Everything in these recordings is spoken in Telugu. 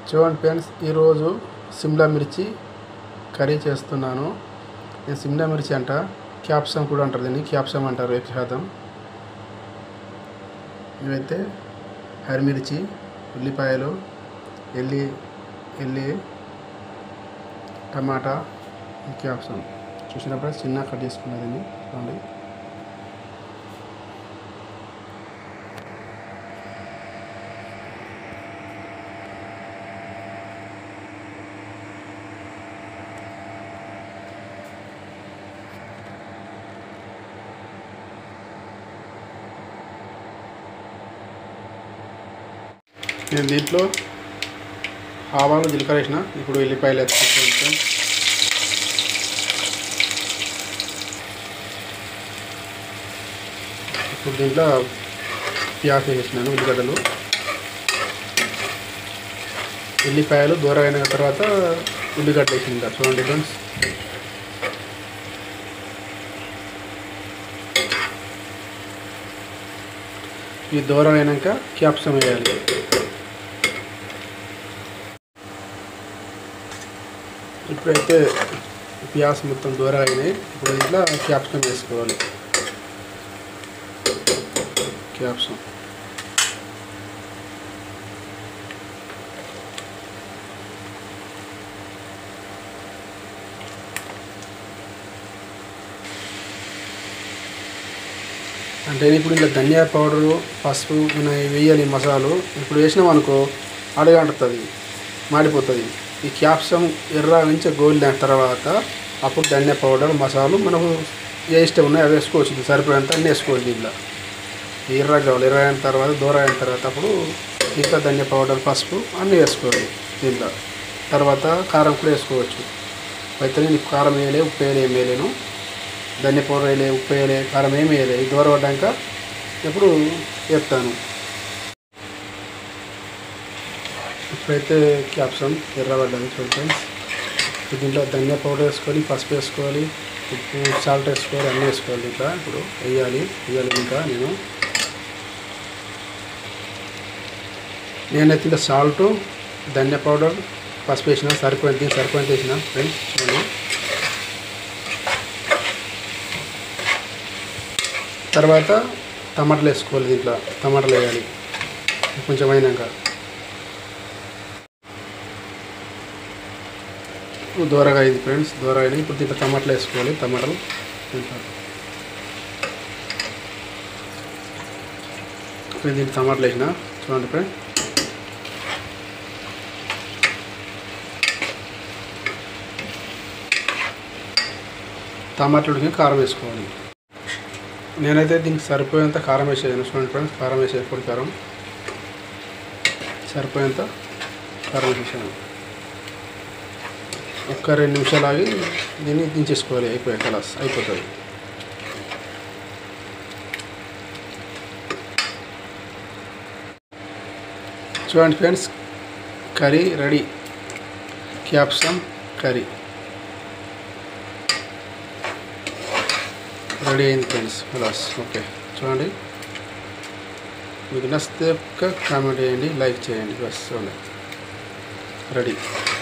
చూడండి ఫ్రెండ్స్, ఈరోజు సిమ్లా మిర్చి కర్రీ చేస్తున్నాను. నేను సిమ్లా మిర్చి అంట, క్యాప్సికమ్ కూడా అంటారు, దీన్ని క్యాప్సికమ్ అంటారు ఎక్కువ శాతం. ఇవైతే హరిమిర్చి, ఉల్లిపాయలు, ఎల్లి టమాటా, క్యాప్సికమ్ చూసినప్పుడు చిన్న కట్ చేసుకున్నది. చూడండి, నేను దీంట్లో ఆవాలు జీలకర్ర వేసిన. ఇప్పుడు ఎల్లిపాయలు వేసుకుంటాం. ఇప్పుడు దీంట్లో ప్యాజ్ వేసినాను, ఉల్లిగడ్డలు, ఎల్లిపాయలు దూరం అయిన తర్వాత ఉల్లిగడ్డలు వేసింది. చూడండి ఫ్రెండ్స్, ఇవి దూరం అయినాక క్యాప్సికమ్ వేయాలి. ఇప్పుడైతే ప్యాజ్ మొత్తం దూరం అయినాయి. ఇప్పుడు ఇట్లా క్యాప్సికమ్ వేసుకోవాలి. క్యాప్సికమ్ అంటే ఇప్పుడు ఇలా ధనియా పౌడరు, పసుపు వేయాలి మసాలు. ఇప్పుడు వేసినాం అనుకో అడగంటుతుంది, మాడిపోతుంది. ఈ క్యాప్సికమ్ ఎర్ర నుంచి గోలిన తర్వాత అప్పుడు ధనియా పౌడర్, మసాలు మనకు ఏ ఇష్టం ఉన్నాయి అవి వేసుకోవచ్చు. సరిపోయేంత అన్నీ వేసుకోవచ్చు. దీంట్లో ఎర్ర కావాలి, ఎర్ర అయిన తర్వాత దూరం అయిన తర్వాత అప్పుడు ఇంకా ధనియా పౌడర్, పసుపు అన్నీ వేసుకోవాలి. దీంట్లో తర్వాత కారం కూడా వేసుకోవచ్చు. అయితే నేను కారం వేయలే, ఉప్పు వేయలే, ఏం వేయలేను. ధనియా పౌడర్ వేయలే, ఉప్పు వేయలే, కారం ఏమి వేయలే. ఇది దూరం పడ్డాక ఇప్పుడు వేస్తాను. ఇప్పుడైతే క్యాప్సికమ్ ఎర్రబడ్డది చూడండి. దీంట్లో ధనియా పౌడర్ వేసుకొని, పసుపు వేసుకోవాలి, ఉప్పు, సాల్ట్ వేసుకోవాలి, అన్నీ వేసుకోవాలి. దీంట్లో ఇప్పుడు వేయాలి. ఇంకా నేనైతే ఇంకా సాల్ట్, ధనియా పౌడర్, పసుపు వేసిన, సరిపోయింది. సరిపోయింది వేసిన ఫ్రెండ్స్. చూడండి, తర్వాత టమాటాలు వేసుకోవాలి. దీంట్లో టమాటాలు వేయాలి కొంచెం అయినాక. దూరగా అయింది ఫ్రెండ్స్, దూరగా అయినాయి. ఇప్పుడు దీంట్లో టమాటాలు వేసుకోవాలి. టమాటాలు దీంట్లో టమాటాలు వేసిన. చూడండి ఫ్రెండ్స్, టమాటాలు ఉడికి కారం వేసుకోవాలి. నేనైతే దీనికి సరిపోయేంత కారం వేసేదాను. చూడండి ఫ్రెండ్స్, కారం వేసే పొడి కారం సరిపోయేంత కారం వేసేసాను. ఒక్క 2 నిమిషాలు ఆగి దీన్ని దించేసుకోవాలి. కలాస్ అయిపోతుంది. చూడండి friends, curry ready. Capsicum curry ready అయింది ఫ్రెండ్స్. కలాస్ ఓకే. చూడండి, మీకు నచ్చితే కామెంట్ చేయండి, లైక్ చేయండి. బస్ చూడండి, రెడీ.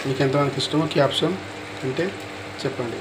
మీకు ఎంతమందికి ఇష్టమో క్యాప్సికమ్ అంటే చెప్పండి.